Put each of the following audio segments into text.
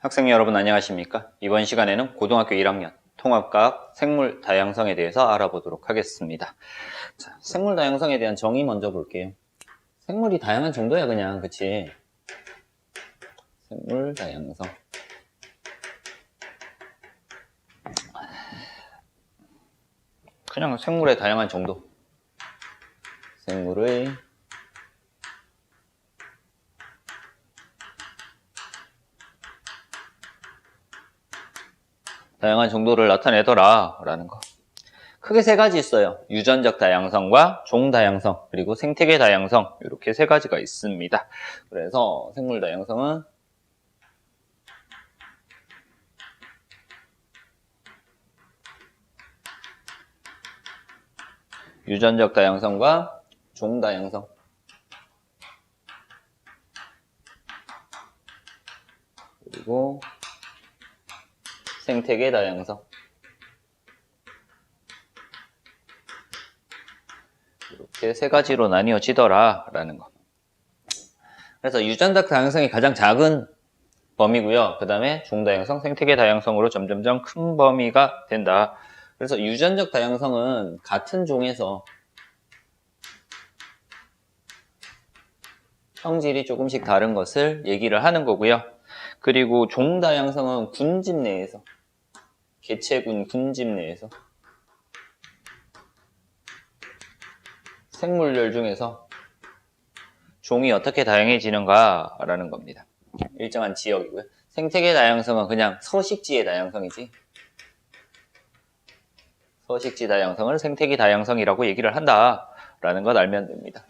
학생 여러분 안녕하십니까? 이번 시간에는 고등학교 1학년 통합과학 생물 다양성에 대해서 알아보도록 하겠습니다. 자, 생물 다양성에 대한 정의 먼저 볼게요. 생물이 다양한 정도야 그냥, 그치? 생물 다양성. 그냥 생물의 다양한 정도. 생물의 다양한 정도를 나타내더라 라는 거. 크게 세 가지 있어요. 유전적 다양성과 종 다양성, 그리고 생태계 다양성, 이렇게 세 가지가 있습니다. 그래서 생물 다양성은 유전적 다양성과 종 다양성, 그리고 생태계 다양성, 이렇게 세 가지로 나뉘어지더라 라는 거. 그래서 유전적 다양성이 가장 작은 범위고요. 그 다음에 종 다양성, 생태계 다양성으로 점점점 큰 범위가 된다. 그래서 유전적 다양성은 같은 종에서 성질이 조금씩 다른 것을 얘기를 하는 거고요. 그리고 종 다양성은 군집 내에서, 개체군 군집 내에서 생물열 중에서 종이 어떻게 다양해지는가 라는 겁니다. 일정한 지역이고요. 생태계 다양성은 그냥 서식지의 다양성이지, 서식지 다양성을 생태계 다양성이라고 얘기를 한다라는 것 알면 됩니다.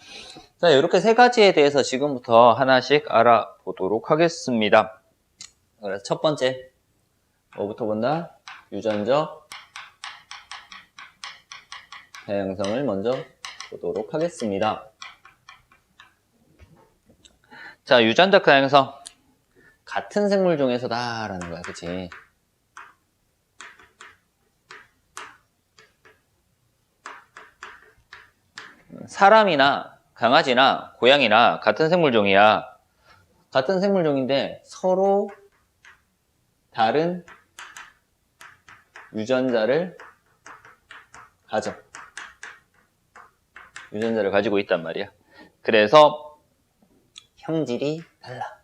자, 이렇게 세 가지에 대해서 지금부터 하나씩 알아보도록 하겠습니다. 그래서 첫 번째, 뭐부터 본다? 유전적 다양성을 먼저 보도록 하겠습니다. 자, 유전적 다양성. 같은 생물 중에서다 라는 거야, 그치? 사람이나 강아지나 고양이나 같은 생물종이야. 같은 생물종인데 서로 다른 유전자를 가지고 있단 말이야. 그래서 형질이 달라.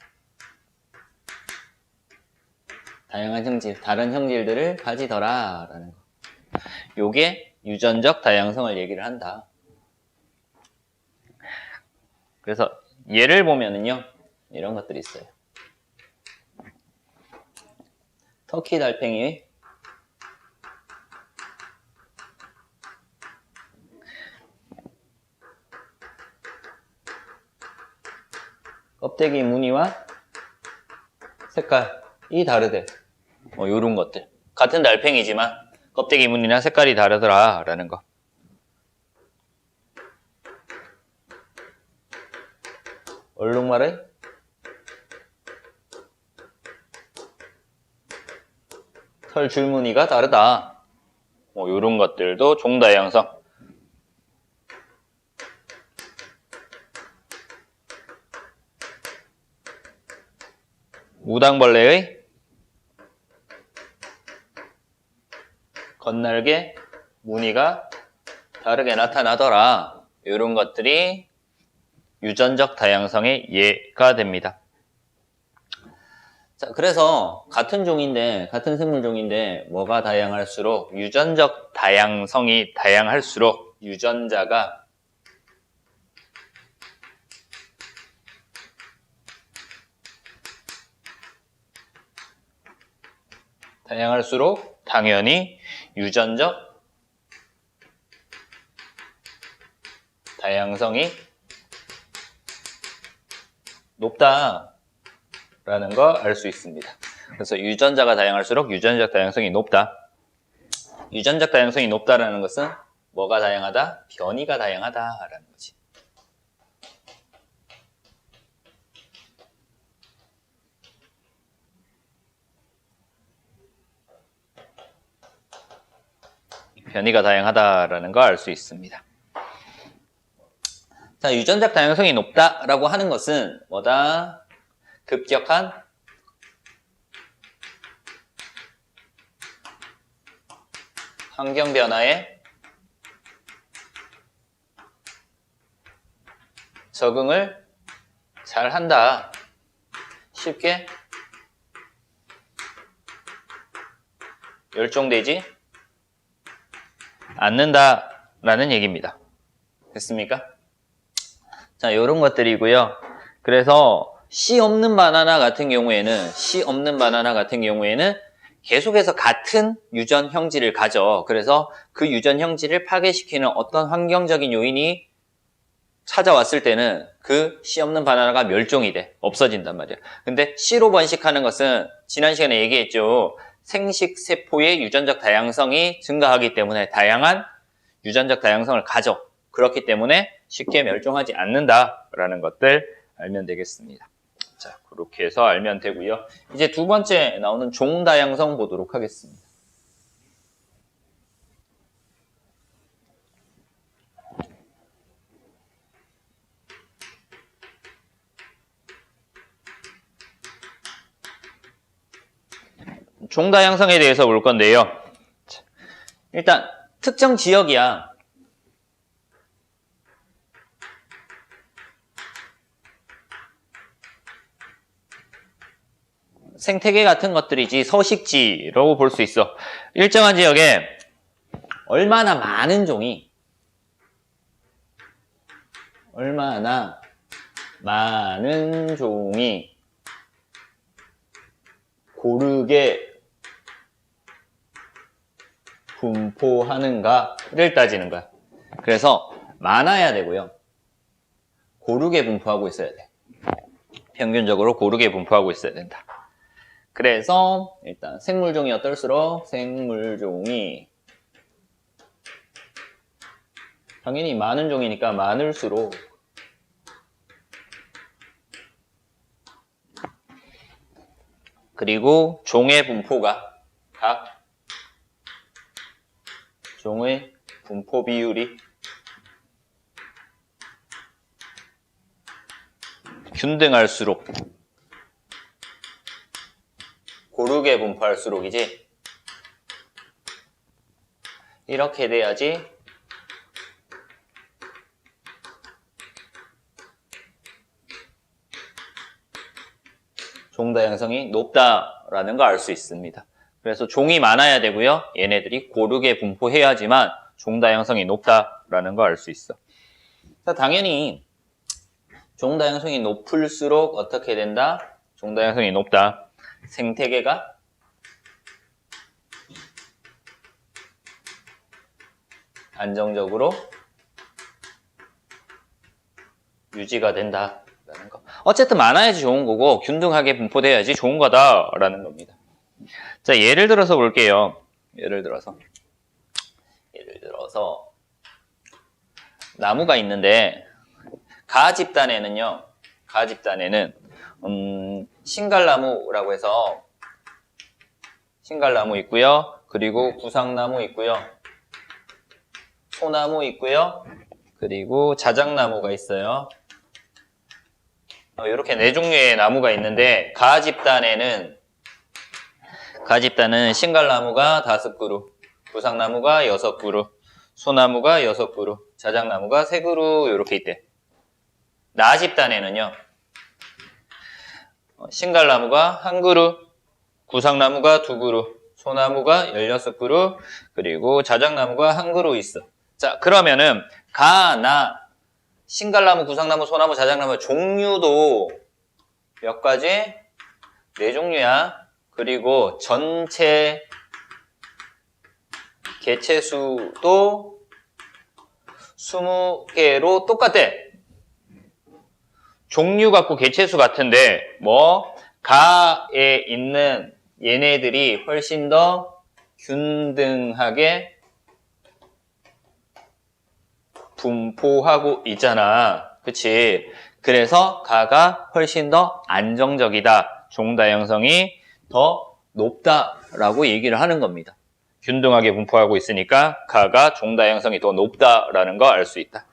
다양한 형질, 다른 형질들을 가지더라 라는 거. 요게 유전적 다양성을 얘기를 한다. 그래서 예를 보면은요, 이런 것들이 있어요. 터키 달팽이의 껍데기 무늬와 색깔이 다르대. 요런 것들. 같은 달팽이지만 껍데기 무늬나 색깔이 다르더라 라는 거. 얼룩말의 털 줄무늬가 다르다. 요런 것들도 종 다양성. 무당벌레의 겉날개 무늬가 다르게 나타나더라. 이런 것들이 유전적 다양성의 예가 됩니다. 자, 그래서 같은 종인데, 같은 생물종인데 뭐가 다양할수록, 유전적 다양성이 다양할수록 유전자가 다양할수록 당연히 유전적 다양성이 높다라는 거 알 수 있습니다. 그래서 유전자가 다양할수록 유전적 다양성이 높다. 유전적 다양성이 높다라는 것은 뭐가 다양하다? 변이가 다양하다라는 거지. 변이가 다양하다라는 걸 알 수 있습니다. 자, 유전적 다양성이 높다라고 하는 것은 뭐다? 급격한 환경 변화에 적응을 잘 한다. 쉽게 멸종되지 않는다라는 얘기입니다. 됐습니까? 자, 이런 것들이고요. 그래서 씨 없는 바나나 같은 경우에는 계속해서 같은 유전 형질을 가져. 그래서 그 유전 형질을 파괴시키는 어떤 환경적인 요인이 찾아왔을 때는 그 씨 없는 바나나가 멸종이 돼. 없어진단 말이야. 근데 씨로 번식하는 것은 지난 시간에 얘기했죠. 생식 세포의 유전적 다양성이 증가하기 때문에 다양한 유전적 다양성을 가져. 그렇기 때문에 쉽게 멸종하지 않는다라는 것들 알면 되겠습니다. 자, 그렇게 해서 알면 되고요. 이제 두 번째 나오는 종다양성 보도록 하겠습니다. 종다양성에 대해서 볼 건데요. 일단 특정 지역이야. 생태계 같은 것들이지 서식지라고 볼 수 있어. 일정한 지역에 얼마나 많은 종이 고르게 분포하는가를 따지는 거야. 그래서 많아야 되고요. 고르게 분포하고 있어야 돼. 평균적으로 고르게 분포하고 있어야 된다. 그래서 일단 생물종이 어떨수록 생물종이 당연히 많은 종이니까 많을수록 그리고 종의 분포가 각 종의 분포 비율이 균등할수록 고르게 분포할수록이지. 이렇게 돼야지 종다양성이 높다라는 걸 알 수 있습니다. 그래서 종이 많아야 되고요. 얘네들이 고르게 분포해야지만 종다양성이 높다라는 걸 알 수 있어. 자, 당연히 종다양성이 높을수록 어떻게 된다? 종다양성이 높다. 생태계가 안정적으로 유지가 된다라는 거. 어쨌든 많아야지 좋은 거고 균등하게 분포돼야지 좋은 거다라는 겁니다. 자, 예를 들어서 볼게요. 예를 들어서 나무가 있는데 가 집단에는 신갈나무라고 해서 신갈나무 있고요. 그리고 구상나무 있고요. 소나무 있고요. 그리고 자작나무가 있어요. 이렇게 네 종류의 나무가 있는데 가 집단은 신갈나무가 5그루, 구상나무가 6그루, 소나무가 6그루, 자작나무가 3그루 이렇게 있대. 나 집단에는요. 신갈나무가 1그루, 구상나무가 2그루, 소나무가 16그루, 그리고 자작나무가 1그루 있어. 자, 그러면은 가, 나, 신갈나무, 구상나무, 소나무, 자작나무 종류도 몇 가지? 4종류야. 그리고 전체 개체수도 20개로 똑같대. 종류 같고 개체수 같은데 가에 있는 얘네들이 훨씬 더 균등하게 분포하고 있잖아. 그치? 그래서 가가 훨씬 더 안정적이다. 종다양성이 더 높다라고 얘기를 하는 겁니다. 균등하게 분포하고 있으니까 가가 종다양성이 더 높다라는 거 알 수 있다.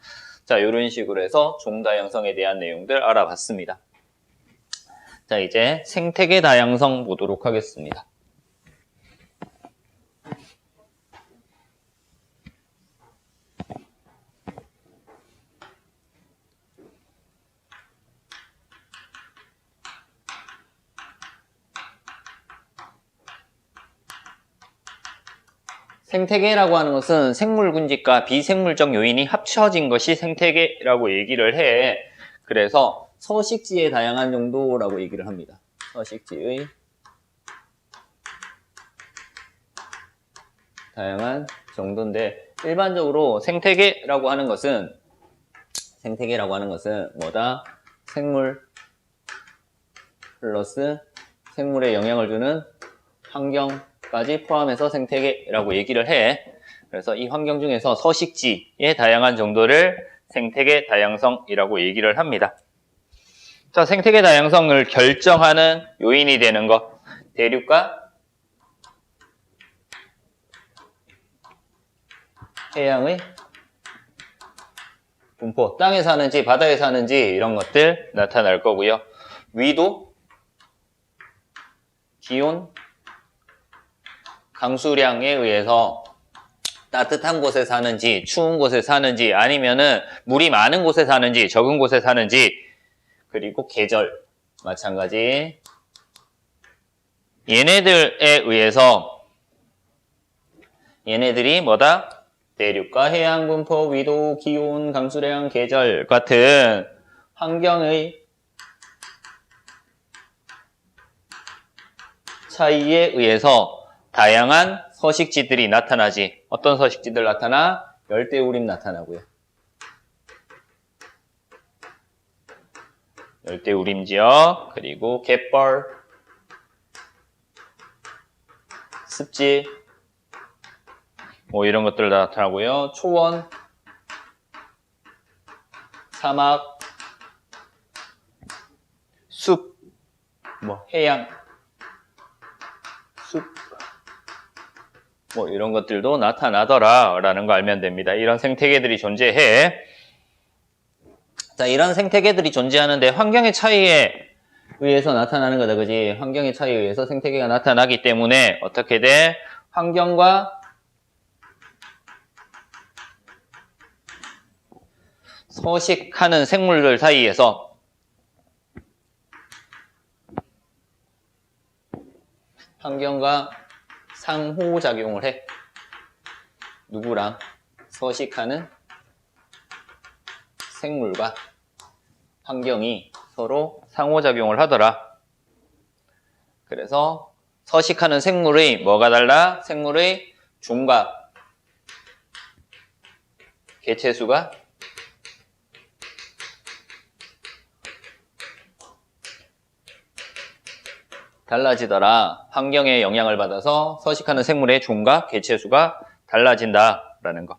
자, 이런 식으로 해서 종다양성에 대한 내용들 알아봤습니다. 자, 이제 생태계 다양성 보도록 하겠습니다. 생태계라고 하는 것은 생물군집과 비생물적 요인이 합쳐진 것이 생태계라고 얘기를 해. 그래서 서식지의 다양한 정도라고 얘기를 합니다. 서식지의 다양한 정도인데, 일반적으로 생태계라고 하는 것은 뭐다? 생물 플러스 생물에 영향을 주는 환경까지 포함해서 생태계라고 얘기를 해. 그래서 이 환경 중에서 서식지의 다양한 정도를 생태계 다양성이라고 얘기를 합니다. 자, 생태계 다양성을 결정하는 요인이 되는 것, 대륙과 해양의 분포, 땅에 사는지 바다에 사는지 이런 것들 나타날 거고요. 위도, 기온, 강수량에 의해서 따뜻한 곳에 사는지 추운 곳에 사는지 아니면은 물이 많은 곳에 사는지 적은 곳에 사는지, 그리고 계절 마찬가지 얘네들에 의해서 얘네들이 뭐다? 대륙과 해양 분포, 위도, 기온, 강수량, 계절 같은 환경의 차이에 의해서 다양한 서식지들이 나타나지. 어떤 서식지들 나타나? 열대우림 나타나고요. 열대우림 지역, 그리고 갯벌, 습지, 뭐 이런 것들 나타나고요. 초원, 사막, 숲, 뭐 해양, 숲, 뭐 이런 것들도 나타나더라라는 거 알면 됩니다. 이런 생태계들이 존재해. 자, 이런 생태계들이 존재하는데 환경의 차이에 의해서 나타나는 거다, 그지? 환경의 차이에 의해서 생태계가 나타나기 때문에 어떻게 돼? 환경과 서식하는 생물들 사이에서 환경과 상호작용을 해. 누구랑? 서식하는 생물과 환경이 서로 상호작용을 하더라. 그래서 서식하는 생물의 뭐가 달라? 생물의 종과 개체수가 달라지더라. 환경에 영향을 받아서 서식하는 생물의 종과 개체수가 달라진다라는 거.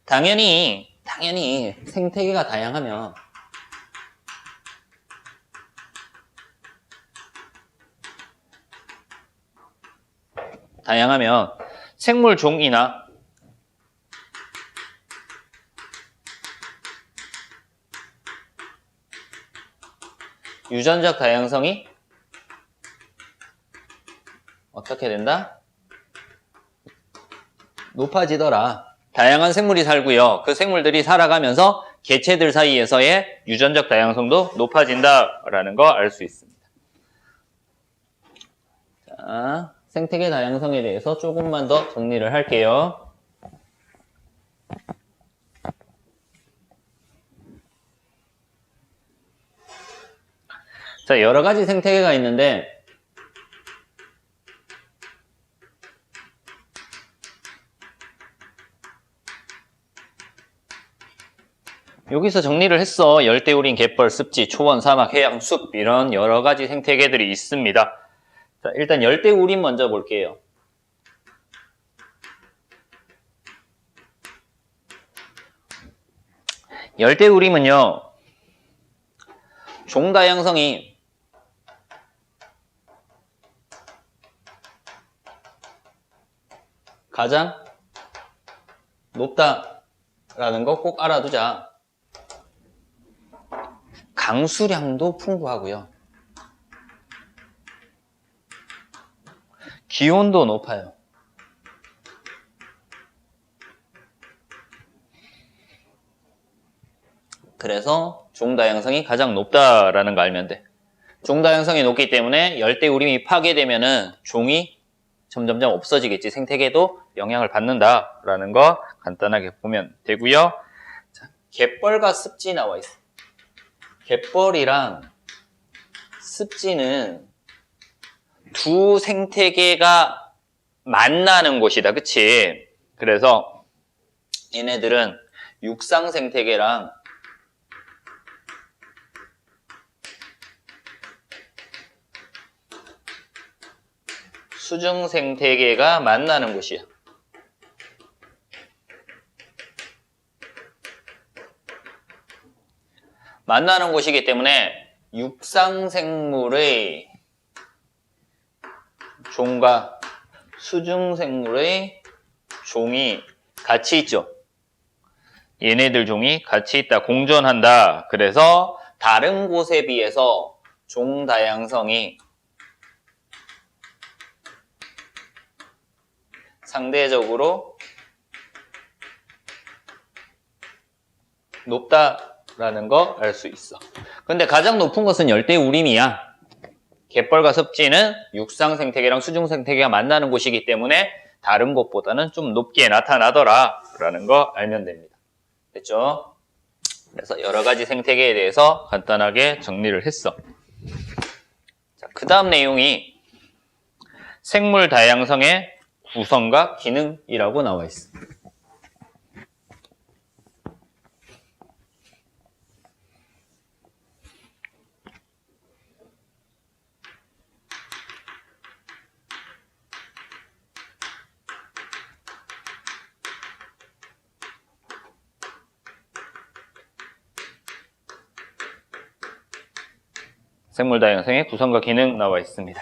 당연히 생태계가 다양하면 생물 종이나 유전적 다양성이 어떻게 된다? 높아지더라. 다양한 생물이 살고요. 그 생물들이 살아가면서 개체들 사이에서의 유전적 다양성도 높아진다라는 거 알 수 있습니다. 자, 생태계 다양성에 대해서 조금만 더 정리를 할게요. 자, 여러 가지 생태계가 있는데 여기서 정리를 했어. 열대우림, 갯벌, 습지, 초원, 사막, 해양, 숲 이런 여러 가지 생태계들이 있습니다. 자, 일단 열대우림 먼저 볼게요. 열대우림은요, 종다양성이 가장 높다라는 거 꼭 알아두자. 강수량도 풍부하고요. 기온도 높아요. 그래서 종다양성이 가장 높다라는 거 알면 돼. 종다양성이 높기 때문에 열대우림이 파괴되면은 종이 점점점 없어지겠지. 생태계도 영향을 받는다라는 거 간단하게 보면 되고요. 자, 갯벌과 습지 나와 있어. 갯벌이랑 습지는 두 생태계가 만나는 곳이다. 그치? 그래서 얘네들은 육상 생태계랑 수중 생태계가 만나는 곳이야. 만나는 곳이기 때문에 육상 생물의 종과 수중 생물의 종이 같이 있죠. 얘네들 종이 같이 있다, 공존한다. 그래서 다른 곳에 비해서 종 다양성이 상대적으로 높다라는 거 알 수 있어. 근데 가장 높은 것은 열대우림이야. 갯벌과 습지는 육상 생태계랑 수중 생태계가 만나는 곳이기 때문에 다른 곳보다는 좀 높게 나타나더라 라는 거 알면 됩니다. 됐죠? 그래서 여러 가지 생태계에 대해서 간단하게 정리를 했어. 자, 그 다음 내용이 생물 다양성의 구성과 기능이라고 나와 있어. 생물 다양성의 구성과 기능 나와 있습니다.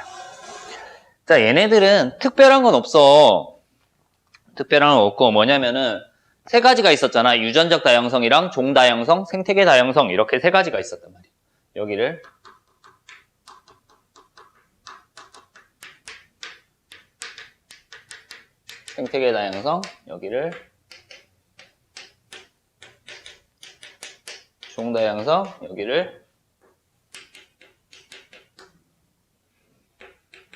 자, 얘네들은 특별한 건 없어. 특별한 건 없고 뭐냐면은 세 가지가 있었잖아. 유전적 다양성이랑 종 다양성, 생태계 다양성 이렇게 세 가지가 있었단 말이야. 여기를 생태계 다양성, 여기를 종 다양성, 여기를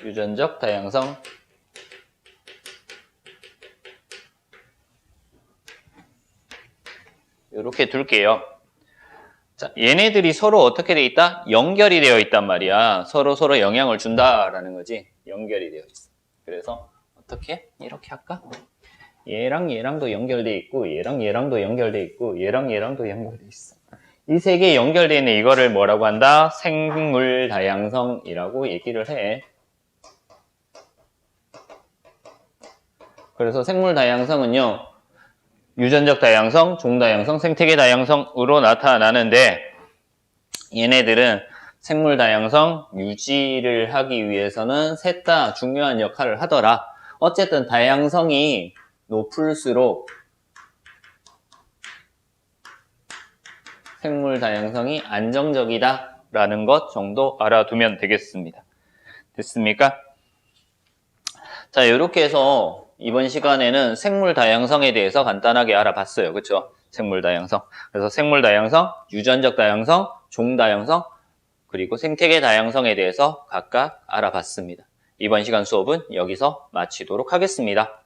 유전적 다양성. 이렇게 둘게요. 자, 얘네들이 서로 어떻게 돼 있다? 연결이 되어 있단 말이야. 서로 영향을 준다라는 거지. 연결이 되어 있어. 그래서 어떻게? 이렇게 할까? 얘랑 얘랑도 연결돼 있고 얘랑 얘랑도 연결돼 있고 얘랑 얘랑도 연결돼 있어. 이 세 개 연결되어 있는 이거를 뭐라고 한다? 생물 다양성이라고 얘기를 해. 그래서 생물 다양성은요, 유전적 다양성, 종 다양성, 생태계 다양성으로 나타나는데 얘네들은 생물 다양성 유지를 하기 위해서는 셋 다 중요한 역할을 하더라. 어쨌든 다양성이 높을수록 생물 다양성이 안정적이다 라는 것 정도 알아두면 되겠습니다. 됐습니까? 자, 이렇게 해서 이번 시간에는 생물 다양성에 대해서 간단하게 알아봤어요. 그렇죠? 생물 다양성. 그래서 생물 다양성, 유전적 다양성, 종 다양성, 그리고 생태계 다양성에 대해서 각각 알아봤습니다. 이번 시간 수업은 여기서 마치도록 하겠습니다.